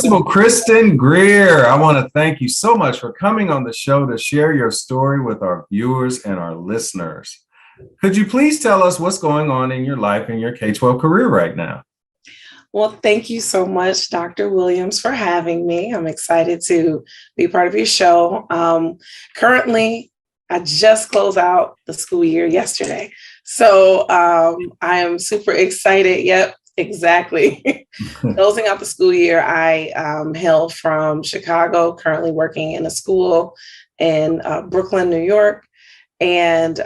Principal Kristin Greer, I want to thank you so much for coming on the show to share your story with our viewers and our listeners. Could you please tell us what's going on in your life in your K-12 career right now? Well, thank you so much, Dr. Williams, for having me. I'm excited to be part of your show. Currently, I just closed out the school year yesterday. So I am super excited. Yep, exactly. Closing out the school year, I hail from Chicago, currently working in a school in Brooklyn, New York. And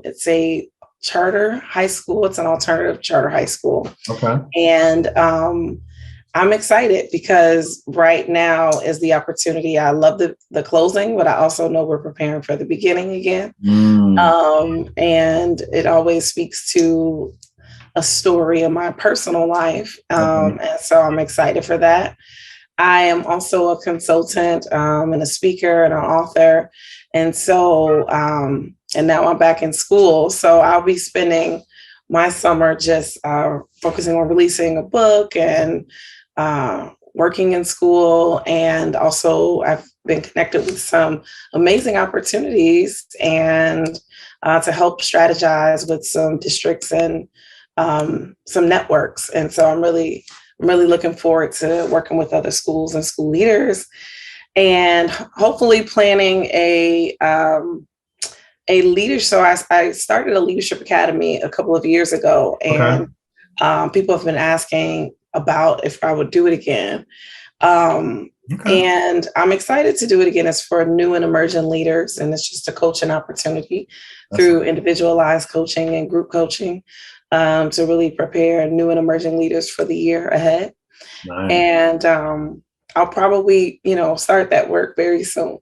it's a charter high school. It's an alternative charter high school. Okay. And I'm excited because right now is the opportunity. I love the closing, but I also know we're preparing for the beginning again. And it always speaks to a story in my personal life. And so I'm excited for that. I am also a consultant and a speaker and an author. And so, and now I'm back in school. So I'll be spending my summer just focusing on releasing a book and working in school. And also I've been connected with some amazing opportunities and to help strategize with some districts and some networks. And so I'm really looking forward to working with other schools and school leaders and hopefully planning a leadership. So I started a leadership academy a couple of years ago, and people have been asking about if I would do it again. And I'm excited to do it again. It's for new and emerging leaders, and it's just a coaching opportunity through individualized coaching and group coaching to really prepare new and emerging leaders for the year ahead. Nice. And I'll probably, start that work very soon.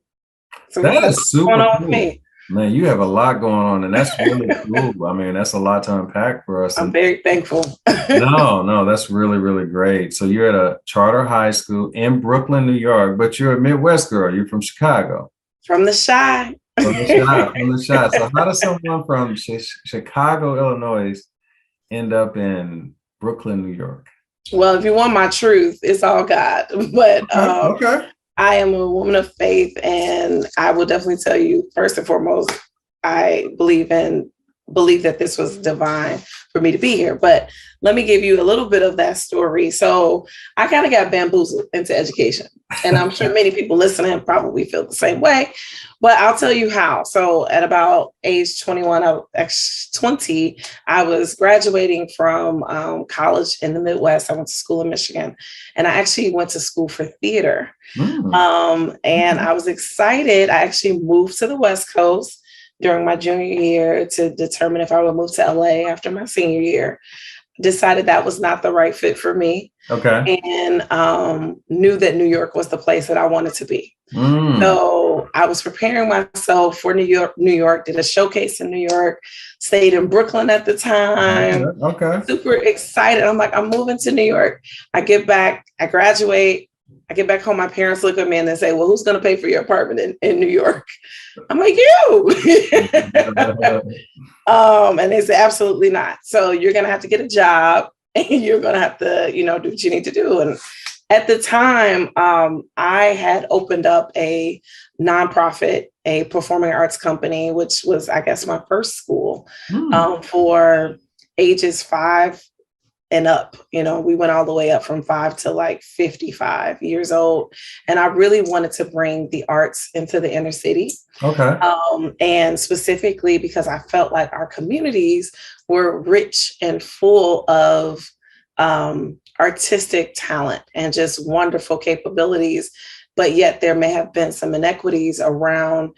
So that is super cool. Man, you have a lot going on, and that's really cool. I mean, that's a lot to unpack for us. I'm very thankful. No, that's really, really great. So you're at a charter high school in Brooklyn, New York, but you're a Midwest girl. You're from Chicago. From the Chi. From the Chi. So how does someone from Chicago, Illinois, end up in Brooklyn, New York? Well, if you want my truth, it's all God. But okay. I am a woman of faith, and I will definitely tell you, first and foremost, I believe that this was divine for me to be here. But let me give you a little bit of that story. So I kind of got bamboozled into education, and I'm sure many people listening probably feel the same way, but I'll tell you how. So at about age 21, I was graduating from college in the Midwest. I went to school in Michigan, and I actually went to school for theater. And I was excited. I actually moved to the West Coast during my junior year to determine if I would move to LA after my senior year. Decided that was not the right fit for me. Okay. And knew that New York was the place that I wanted to be. So I was preparing myself for New York, did a showcase in New York, stayed in Brooklyn at the time. Okay. Super excited. I'm like, I'm moving to New York. I get back, I graduate. I get back home, my parents look at me and they say, well, who's going to pay for your apartment in New York? I'm like, you. And they say, absolutely not. So you're going to have to get a job and you're going to have to, do what you need to do. And at the time, I had opened up a nonprofit, a performing arts company, which was, I guess, my first school for ages 5 and up. We went all the way up from 5 to like 55 years old. And I really wanted to bring the arts into the inner city. Okay. And specifically because I felt like our communities were rich and full of artistic talent and just wonderful capabilities. But yet there may have been some inequities around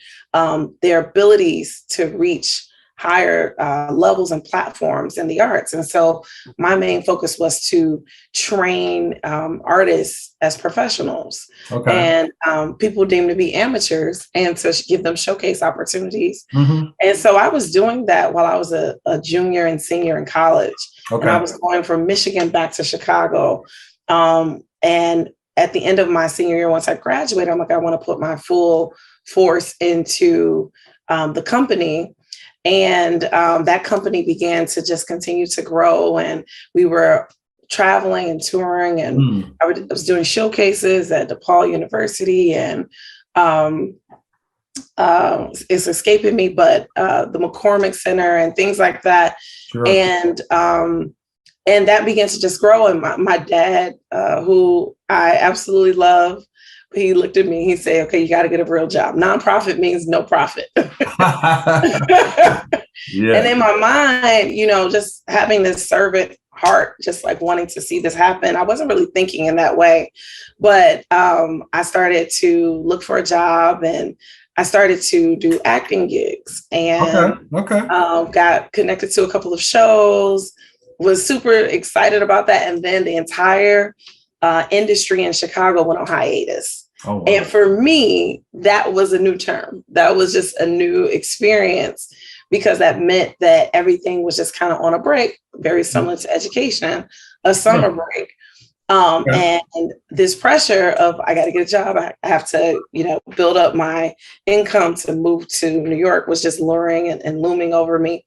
their abilities to reach higher levels and platforms in the arts. And so my main focus was to train artists as professionals and people deemed to be amateurs and to give them showcase opportunities. And so I was doing that while I was a junior and senior in college. And I was going from Michigan back to Chicago. And at the end of my senior year, once I graduated, I'm like, I want to put my full force into the company. And that company began to just continue to grow. And we were traveling and touring, and I was doing showcases at DePaul University, and it's escaping me, but the McCormick Center and things like that. Sure. And that began to just grow. And my dad, who I absolutely love, he looked at me, he said, okay, you got to get a real job. Nonprofit means no profit. Yeah. And in my mind, just having this servant heart, just like wanting to see this happen. I wasn't really thinking in that way, but I started to look for a job, and I started to do acting gigs, and got connected to a couple of shows, was super excited about that. And then the entire industry in Chicago went on hiatus. Oh, wow. And for me, that was a new term. That was just a new experience, because that meant that everything was just kind of on a break, very similar to education, a summer break. And this pressure of, I got to get a job, I have to, build up my income to move to New York, was just luring and looming over me.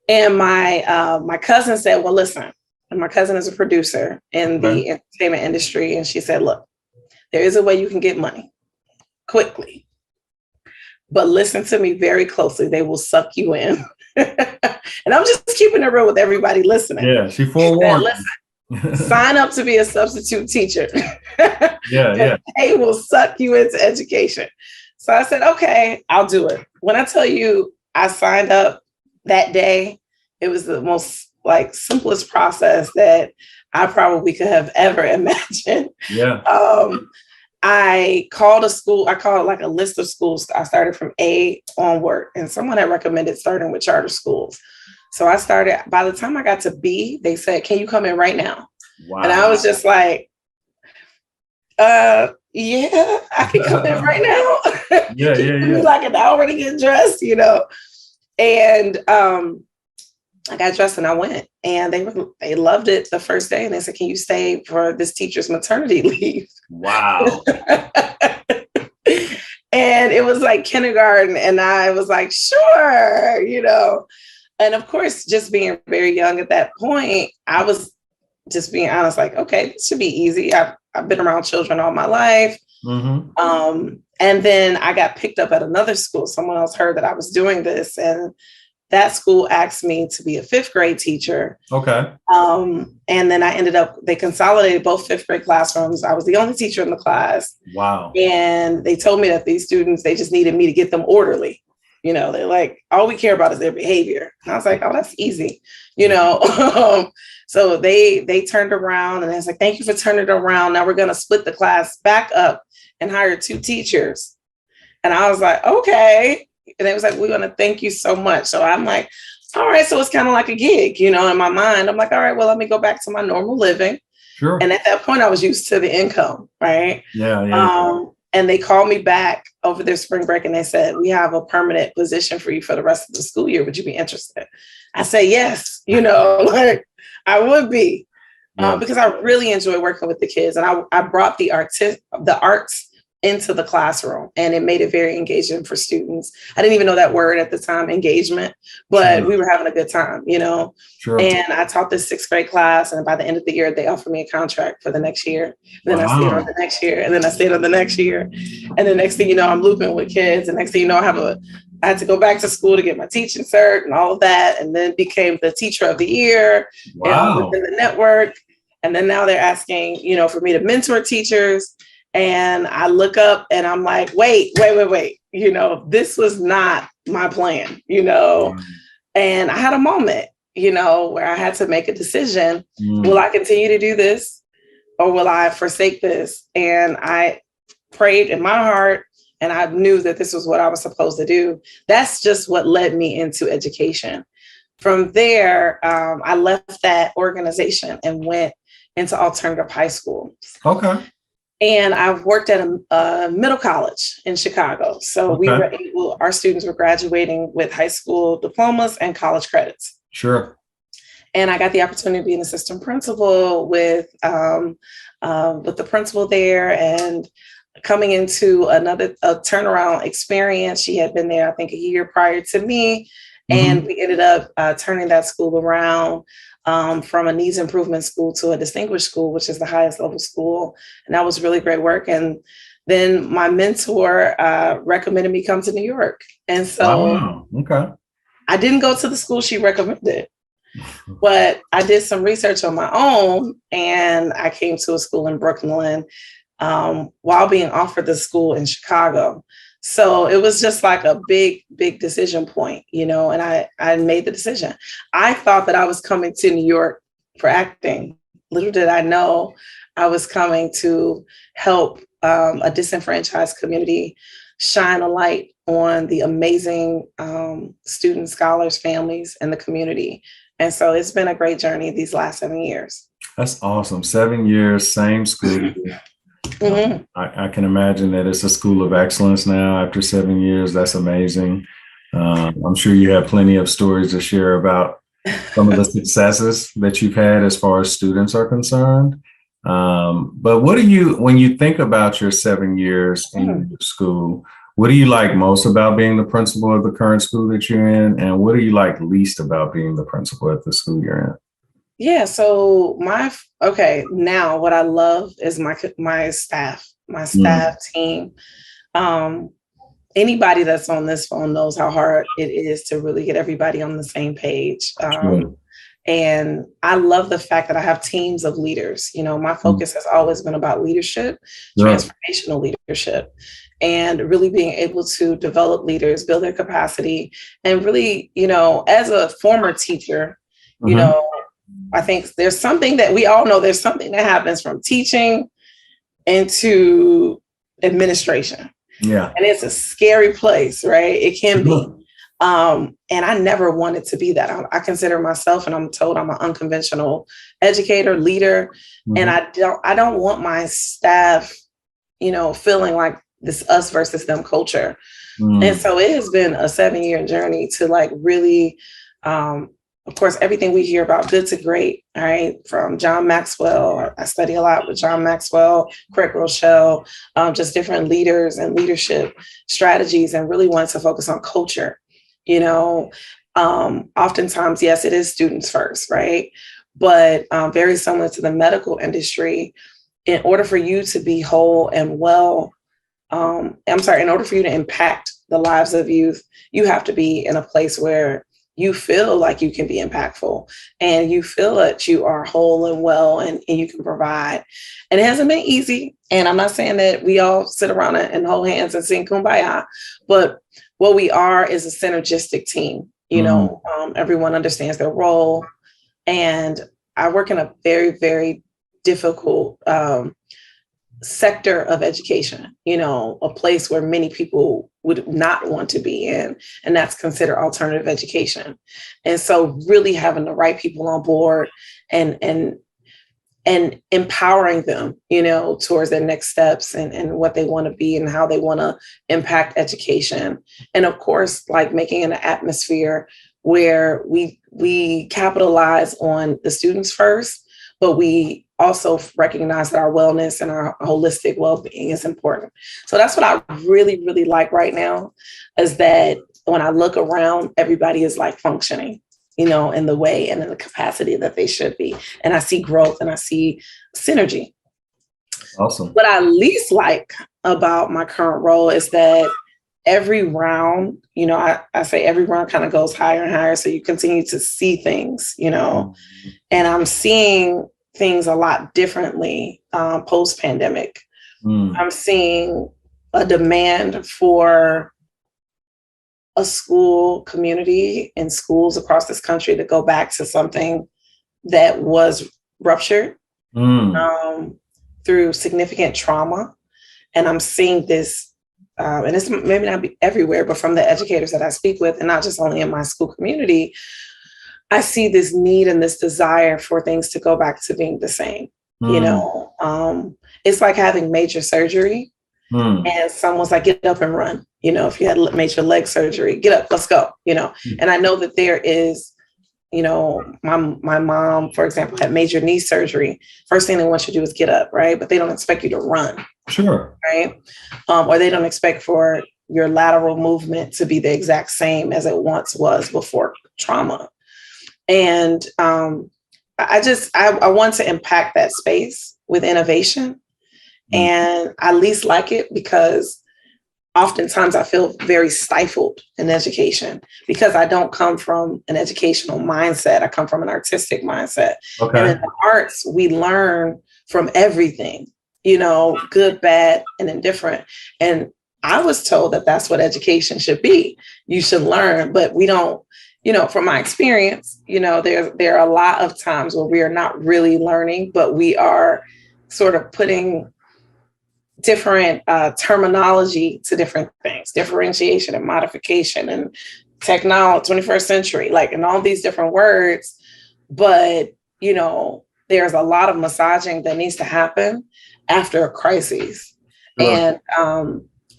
And my cousin said, well, listen, and my cousin is a producer in the entertainment industry. And she said, look, there is a way you can get money quickly, but listen to me very closely. They will suck you in. And I'm just keeping it real with everybody listening. Yeah, she forewarned. Listen, sign up to be a substitute teacher. Yeah. They will suck you into education. So I said, okay, I'll do it. When I tell you I signed up that day, it was the most simplest process that I probably could have ever imagined. Yeah. I called a school. I called a list of schools. I started from A onward, and someone had recommended starting with charter schools. So I started. By the time I got to B, they said, "Can you come in right now?" Wow. And I was just like, "Yeah, I can come in right now." Yeah. Like an hour to get dressed, And I got dressed and I went, and they loved it the first day. And they said, "Can you stay for this teacher's maternity leave?" Wow. And it was like kindergarten. And I was like, sure, And of course, just being very young at that point, I was just being honest, like, okay, this should be easy. I've been around children all my life. Mm-hmm. And then I got picked up at another school. Someone else heard that I was doing this, and that school asked me to be a 5th grade teacher. Okay. And then I they consolidated both 5th grade classrooms. I was the only teacher in the class. Wow. And they told me that these students, they just needed me to get them orderly. They're like, all we care about is their behavior. And I was like, oh, that's easy. So they turned around, and I was like, thank you for turning it around. Now we're going to split the class back up and hire 2 teachers. And I was like, okay. And it was like, we're going to thank you so much. So I'm like, all right. So it's kind of like a gig, in my mind. I'm like, all right, well, let me go back to my normal living. Sure. And at that point, I was used to the income. Right. Yeah. And they called me back over their spring break, and they said, we have a permanent position for you for the rest of the school year. Would you be interested? I said, yes, I would be, because I really enjoy working with the kids. And I brought the arts into the classroom, and it made it very engaging for students. I didn't even know that word at the time, engagement, but we were having a good time, Sure. And I taught this 6th grade class, and by the end of the year, they offered me a contract for the next year. And then I stayed on the next year, and then I stayed on the next year. And the next thing you know, I'm looping with kids. And next thing you know, I had to go back to school to get my teaching cert and all of that, and then became the teacher of the year within the network. And then now they're asking, for me to mentor teachers. And I look up and I'm like, wait, this was not my plan, And I had a moment, where I had to make a decision. Will I continue to do this, or will I forsake this? And I prayed in my heart, and I knew that this was what I was supposed to do. That's just what led me into education. From there, I left that organization and went into alternative high school. Okay. And I've worked at a middle college in Chicago. So our students were graduating with high school diplomas and college credits. Sure. And I got the opportunity to be an assistant principal with the principal there, and coming into a turnaround experience. She had been there, I think, a year prior to me. And we ended up turning that school around from a needs improvement school to a distinguished school, which is the highest level school. And that was really great work. And then my mentor recommended me come to New York. And so I didn't go to the school she recommended, but I did some research on my own, and I came to a school in Brooklyn while being offered the school in Chicago. So it was just like a big decision point, and I made the decision. I thought that I was coming to New York for acting. Little did I know I was coming to help a disenfranchised community shine a light on the amazing students, scholars, families, and the community. And so it's been a great journey these last 7 years. That's awesome. 7 years, same school. I can imagine that it's a school of excellence now after 7 years. That's amazing. I'm sure you have plenty of stories to share about some of the successes that you've had as far as students are concerned. But when you think about your 7 years in school, what do you like most about being the principal of the current school that you're in? And what do you like least about being the principal at the school you're in? Yeah, so now what I love is my staff team. Anybody that's on this phone knows how hard it is to really get everybody on the same page. And I love the fact that I have teams of leaders. My focus has always been about leadership, transformational leadership, and really being able to develop leaders, build their capacity, and really, as a former teacher, I think there's something that we all know, there's something that happens from teaching into administration. Yeah. And it's a scary place, right? It can be. And I never wanted to be that. I consider myself, and I'm told I'm an unconventional educator, leader. And I don't want my staff, feeling like this us versus them culture. And so it has been a 7-year journey to really, of course, everything we hear about good to great, all right, from John Maxwell. I study a lot with John Maxwell, Craig Rochelle, just different leaders and leadership strategies, and really want to focus on culture. Oftentimes, yes, it is students first, right? But very similar to the medical industry, in order for you to be whole and well, in order for you to impact the lives of youth, you have to be in a place where you feel like you can be impactful and you feel that you are whole and well and you can provide. And it hasn't been easy. And I'm not saying that we all sit around and hold hands and sing Kumbaya, but what we are is a synergistic team. Everyone understands their role. And I work in a very, very difficult sector of education, a place where many people would not want to be in, and that's considered alternative education. And so really having the right people on board and empowering them, towards their next steps and what they want to be and how they want to impact education. And of course, making an atmosphere where we capitalize on the students first, but we also recognize that our wellness and our holistic well-being is important. So that's what I really, really like right now, is that when I look around, everybody is functioning, in the way and in the capacity that they should be. And I see growth and I see synergy. Awesome. What I least like about my current role is that every round, I say every round kind of goes higher and higher. So you continue to see things, and I'm seeing things a lot differently post-pandemic. I'm seeing a demand for a school community and schools across this country to go back to something that was ruptured through significant trauma. And I'm seeing this, and it's maybe not be everywhere, but from the educators that I speak with, and not just only in my school community, I see this need and this desire for things to go back to being the same. It's like having major surgery and someone's like, get up and run. If you had major leg surgery, get up, let's go, And I know that there is, my mom, for example, had major knee surgery. First thing they want you to do is get up, right? But they don't expect you to run. Sure. Right. Or they don't expect for your lateral movement to be the exact same as it once was before trauma. And I want to impact that space with innovation. And I least like it because oftentimes I feel very stifled in education because I don't come from an educational mindset. I come from an artistic mindset. Okay. And in the arts, we learn from everything, you know, good, bad, and indifferent. And I was told that that's what education should be. You should learn, but we don't, you know, from my experience, you know, there are a lot of times where we are not really learning, but we are sort of putting different terminology to different things, differentiation and modification and technology, 21st century, like, and all these different words. But, you know, there's a lot of massaging that needs to happen after a crisis. Sure.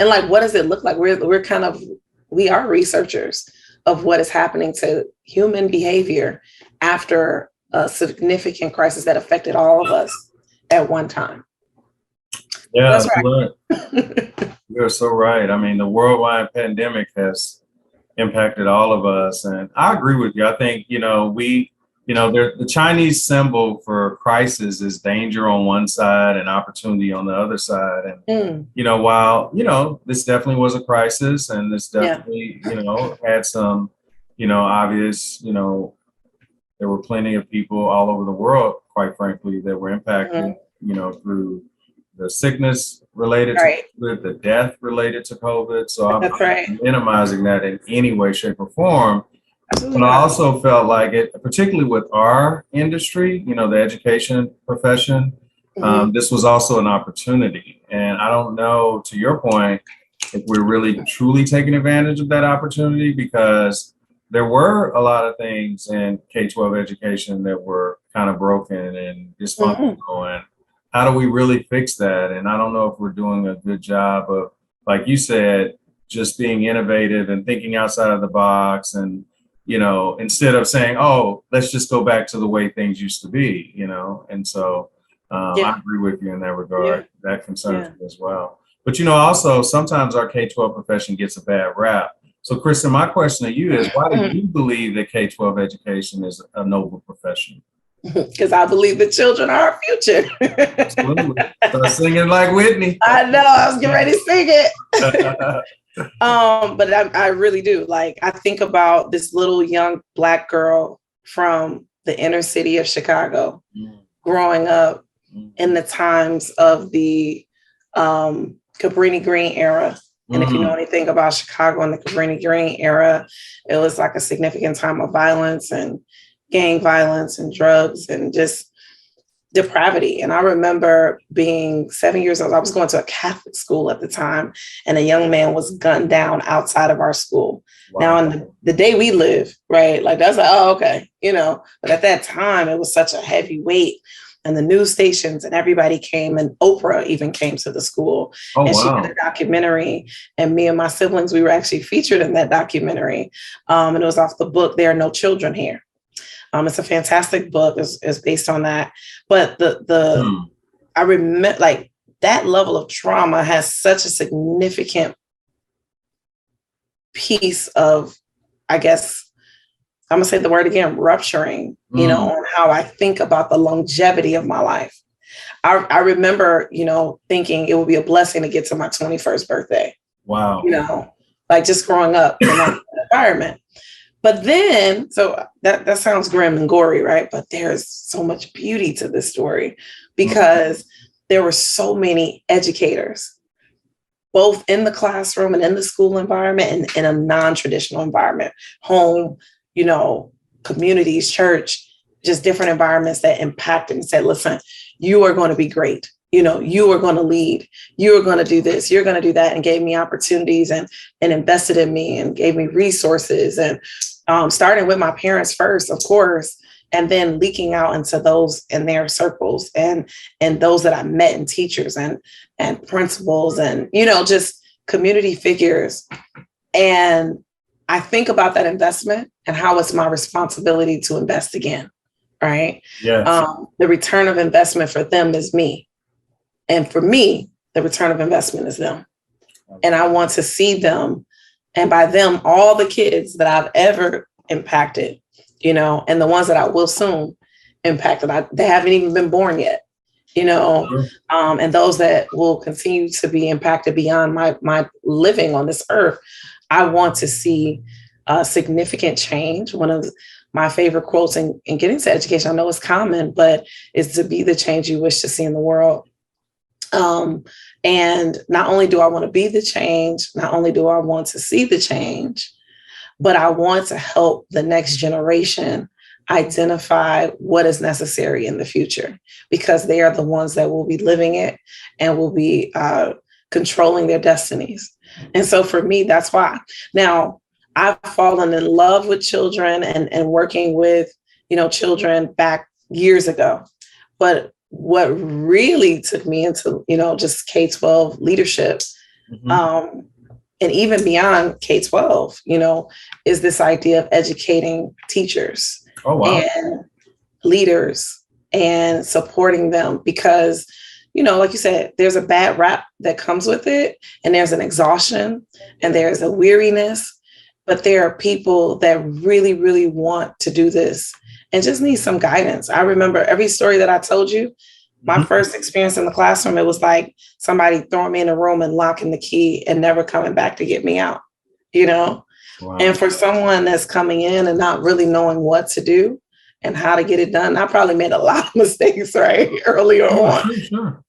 And like, what does it look like? We are researchers of what is happening to human behavior after a significant crisis that affected all of us at one time. Yeah, that's right. You're so right. I mean, the worldwide pandemic has impacted all of us. And I agree with you. I think, the Chinese symbol for crisis is danger on one side and opportunity on the other side. And, while, this definitely was a crisis and this definitely, had some, obvious, there were plenty of people all over the world, quite frankly, that were impacted, through the sickness related to COVID, the death related to COVID. So I'm minimizing that in any way, shape, or form. Absolutely. But I also felt like it, particularly with our industry, the education profession, this was also an opportunity. And I don't know, to your point, if we're really truly taking advantage of that opportunity, because there were a lot of things in K-12 education that were kind of broken and dysfunctional. And how do we really fix that? And I don't know if we're doing a good job of, like you said, just being innovative and thinking outside of the box. And, instead of saying, oh, let's just go back to the way things used to be, And so I agree with you in that regard. Yeah. That concerns me as well. But, also sometimes our K-12 profession gets a bad rap. So, Kristin, my question to you is, why do you believe that K-12 education is a noble profession? Because I believe the children are our future. Absolutely. Start singing like Whitney. I know. I was getting ready to sing it. But I really do. Like, I think about this little young Black girl from the inner city of Chicago, growing up in the times of the Cabrini Green era. And if you know anything about Chicago in the Cabrini Green era, it was like a significant time of violence and gang violence and drugs and just depravity. And I remember being 7 years old. I was going to a Catholic school at the time, and a young man was gunned down outside of our school. Wow. Now, in the day we live, right? Like, that's like, oh, okay, But at that time, it was such a heavy weight. And the news stations and everybody came, and Oprah even came to the school. Oh, and she did a documentary. And me and my siblings, we were actually featured in that documentary. And it was off the book, There Are No Children Here. It's a fantastic book. It's based on that. But I remember, like, that level of trauma has such a significant piece of, I guess, I'm going to say the word again, rupturing, on how I think about the longevity of my life. I remember, thinking it would be a blessing to get to my 21st birthday. Wow. Like just growing up in that environment. But then, so that sounds grim and gory, right? But there's so much beauty to this story because there were so many educators, both in the classroom and in the school environment and in a non-traditional environment, home, communities, church, just different environments that impacted and said, listen, you are going to be great. You are going to lead. You are going to do this. You're going to do that, and gave me opportunities and invested in me and gave me resources. And starting with my parents first, of course, and then leaking out into those in their circles and those that I met, and teachers and principals and, just community figures. And I think about that investment and how it's my responsibility to invest again, right? Yes. The return of investment for them is me. And for me, the return of investment is them. And I want to see them, and by them, all the kids that I've ever impacted, and the ones that I will soon impact. They haven't even been born yet, and those that will continue to be impacted beyond my living on this earth. I want to see a significant change. One of my favorite quotes in getting to education, I know it's common, but is to be the change you wish to see in the world. And not only do I want to be the change, not only do I want to see the change, but I want to help the next generation identify what is necessary in the future, because they are the ones that will be living it and will be controlling their destinies. And so for me, that's why. Now, I've fallen in love with children and working with, children back years ago. But what really took me into, just K-12 leadership, and even beyond K-12, is this idea of educating teachers and leaders and supporting them, because, like you said, there's a bad rap that comes with it, and there's an exhaustion and there's a weariness, but there are people that really, really want to do this and just need some guidance. I remember every story that I told you, my first experience in the classroom, it was like somebody throwing me in a room and locking the key and never coming back to get me out, Wow. And for someone that's coming in and not really knowing what to do and how to get it done, I probably made a lot of mistakes, right, earlier on, sure.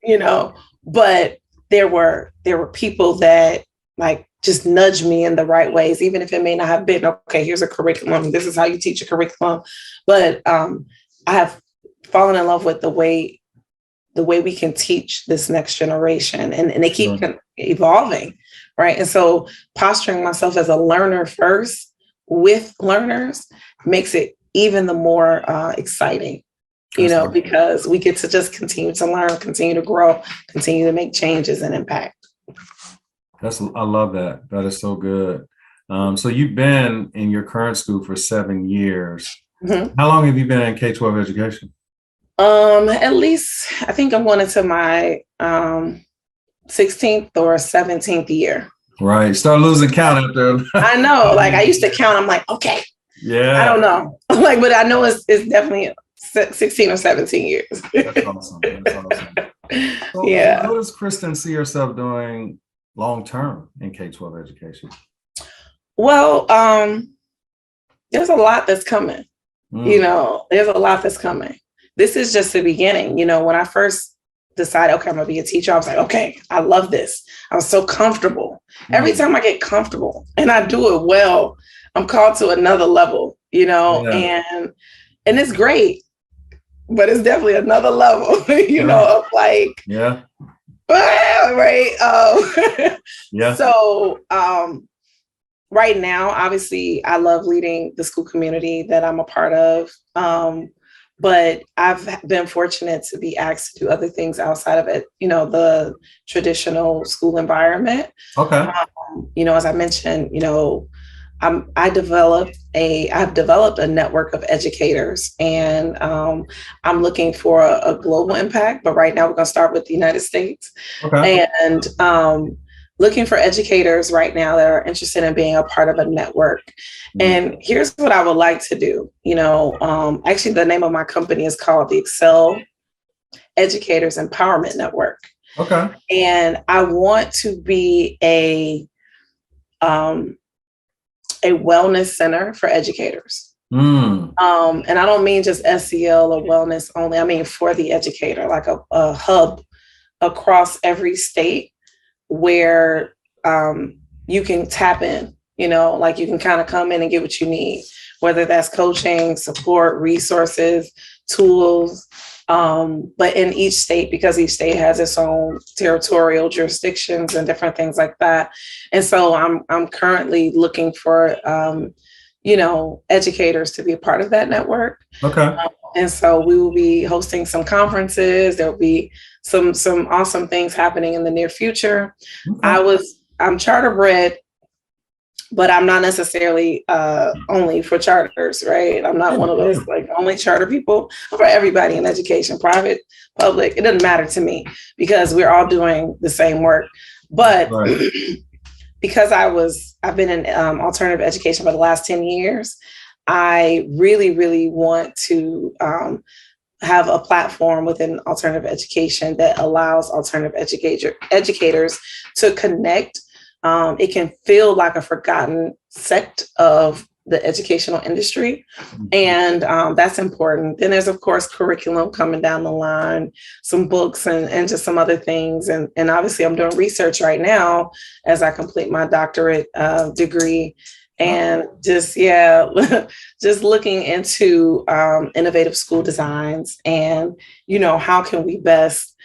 But there were people that like just nudged me in the right ways, even if it may not have been, okay, here's a curriculum, this is how you teach a curriculum. But I have fallen in love with the way we can teach this next generation, and they keep evolving, right? And so posturing myself as a learner first with learners makes it even the more exciting, because we get to just continue to learn, continue to grow, continue to make changes and impact. I love that. That is so good. So you've been in your current school for 7 years. Mm-hmm. How long have you been in K-12 education? At least I think I'm going into my 16th or 17th year. Right. Start losing count after. I know. Like I used to count. I'm like, okay. Yeah. I don't know. But I know it's definitely 16 or 17 years. That's awesome. So, yeah. What does Kristin see herself doing long term in K-12 education? Well, there's a lot that's coming. There's a lot that's coming. This is just the beginning. When I first decided, okay, I'm going to be a teacher, I was like, okay, I love this. I was so comfortable. Every time I get comfortable and I do it well, I'm called to another level, and it's great, but it's definitely another level, of like, right. Yeah. So, right now, obviously, I love leading the school community that I'm a part of. But I've been fortunate to be asked to do other things outside of it, the traditional school environment. Okay. As I mentioned, I've developed a network of educators, and I'm looking for a global impact. But right now, we're going to start with the United States. Okay. And looking for educators right now that are interested in being a part of a network. And here's what I would like to do. Actually, the name of my company is called the Excel Educators Empowerment Network. Okay. And I want to be a wellness center for educators. And I don't mean just SEL or wellness only. I mean for the educator, like a hub across every state where you can tap in, like you can kind of come in and get what you need, whether that's coaching, support, resources, tools, but in each state, because each state has its own territorial jurisdictions and different things like that. And so I'm currently looking for, educators to be a part of that network. Okay. And so we will be hosting some conferences. There'll be some awesome things happening in the near future. Okay. I'm charter bred, but I'm not necessarily only for charters, right? I'm not one of those like only charter people. I'm for everybody in education, private, public. It doesn't matter to me because we're all doing the same work. But Right. because I've been in alternative education for the last 10 years, I really, really want to have a platform within alternative education that allows alternative educators to connect. It can feel like a forgotten sect of the educational industry. And that's important. Then there's, of course, curriculum coming down the line, some books and just some other things. And obviously I'm doing research right now as I complete my doctorate degree. And just, just looking into innovative school designs and, how can we best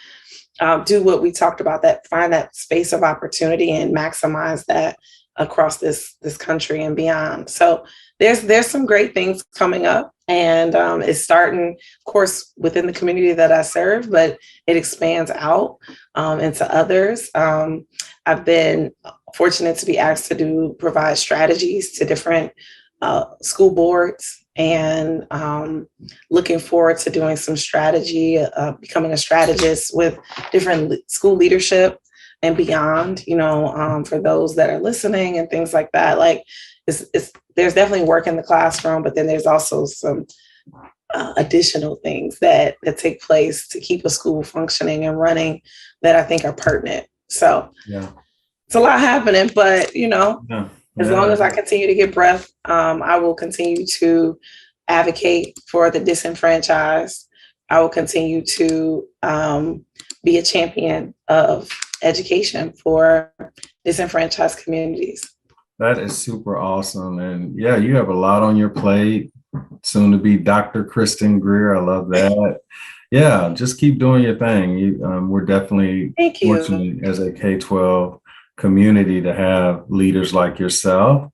do what we talked about, that find that space of opportunity and maximize that across this country and beyond. So there's some great things coming up, and it's starting, of course, within the community that I serve, but it expands out into others. I've been fortunate to be asked to provide strategies to different school boards, and looking forward to doing some strategy, becoming a strategist with different school leadership and beyond, for those that are listening and things like that. Like there's definitely work in the classroom, but then there's also some additional things that take place to keep a school functioning and running that I think are pertinent. So it's a lot happening, but as long as I continue to get breath, I will continue to advocate for the disenfranchised. I will continue to be a champion of education for disenfranchised communities. That is super awesome. And you have a lot on your plate. Soon to be Dr. Kristin Greer. I love that. Yeah, just keep doing your thing. We're definitely fortunate as a K-12 community to have leaders like yourself.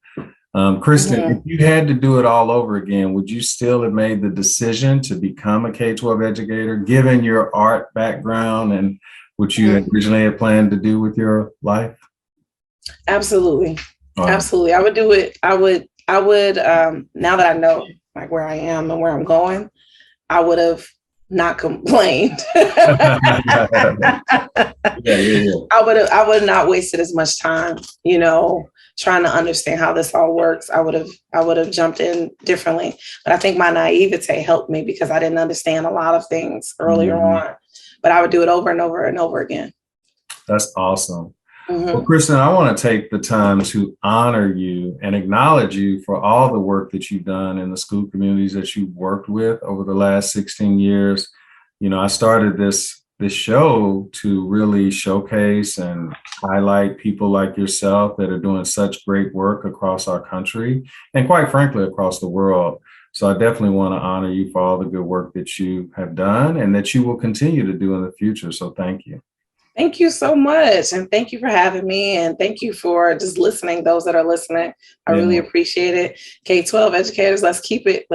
Kristin, if you had to do it all over again, would you still have made the decision to become a K-12 educator, given your art background and what you originally had planned to do with your life? Absolutely. Absolutely. I would do it. I would, now that I know like where I am and where I'm going, I would have not complained. I would not wasted as much time, trying to understand how this all works. I would have jumped in differently. But I think my naivete helped me because I didn't understand a lot of things earlier on. But I would do it over and over and over again. That's awesome. Well, Kristin, I want to take the time to honor you and acknowledge you for all the work that you've done in the school communities that you've worked with over the last 16 years. I started this show to really showcase and highlight people like yourself that are doing such great work across our country and, quite frankly, across the world. So I definitely want to honor you for all the good work that you have done and that you will continue to do in the future. So thank you. Thank you so much. And thank you for having me. And thank you for just listening, those that are listening. I really appreciate it. K-12 educators, let's keep it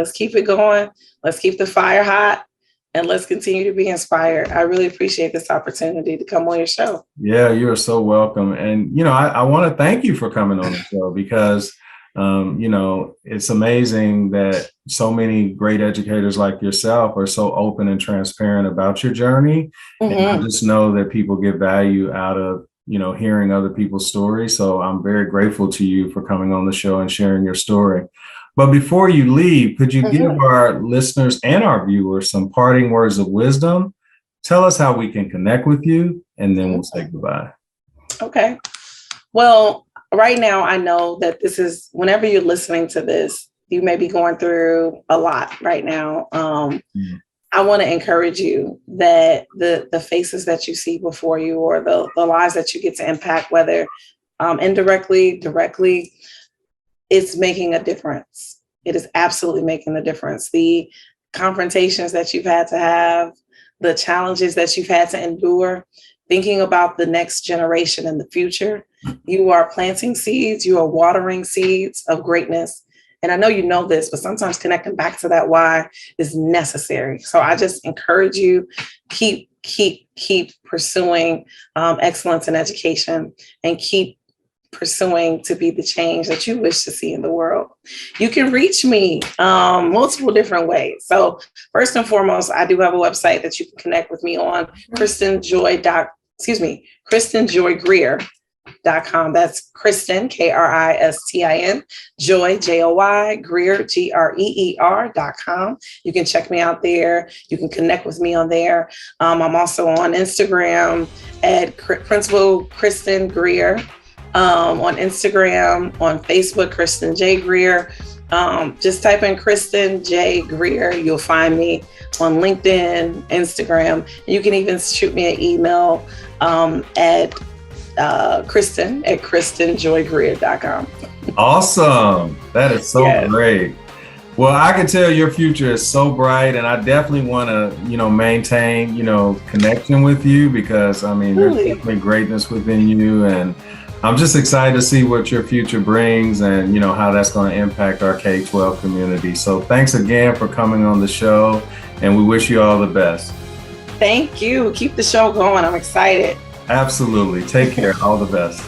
going. Let's keep the fire hot and let's continue to be inspired. I really appreciate this opportunity to come on your show. Yeah, you're so welcome. And, I want to thank you for coming on the show because, it's amazing that so many great educators like yourself are so open and transparent about your journey. And I just know that people get value out of, hearing other people's stories. So I'm very grateful to you for coming on the show and sharing your story. But before you leave, could you give our listeners and our viewers some parting words of wisdom? Tell us how we can connect with you, and then we'll say goodbye. Okay. Well, right now, I know that this is, whenever you're listening to this, you may be going through a lot right now. I want to encourage you that the faces that you see before you or the lives that you get to impact, whether indirectly, directly, it's making a difference. It is absolutely making a difference. The confrontations that you've had to have, the challenges that you've had to endure, thinking about the next generation and the future, you are planting seeds, you are watering seeds of greatness. And I know you know this, but sometimes connecting back to that why is necessary. So I just encourage you, keep pursuing excellence in education and keep pursuing to be the change that you wish to see in the world. You can reach me multiple different ways. So first and foremost, I do have a website that you can connect with me on, Kristin Joy Greer. Greer.com. That's Kristin, Kristin, Joy, Joy, Greer, Greer.com. You can check me out there. You can connect with me on there. I'm also on Instagram at Principal Kristin Greer. On Instagram, on Facebook, Kristin J. Greer. Just type in Kristin J. Greer. You'll find me on LinkedIn, Instagram. You can even shoot me an email at Kristin at KristinJoyGreer.com. Awesome. That is so great. Well, I can tell your future is so bright, and I definitely want to, maintain, connection with you, because there's definitely greatness within you, and I'm just excited to see what your future brings and, how that's going to impact our K-12 community. So thanks again for coming on the show, and we wish you all the best. Thank you. Keep the show going. I'm excited. Absolutely. Take care. All the best.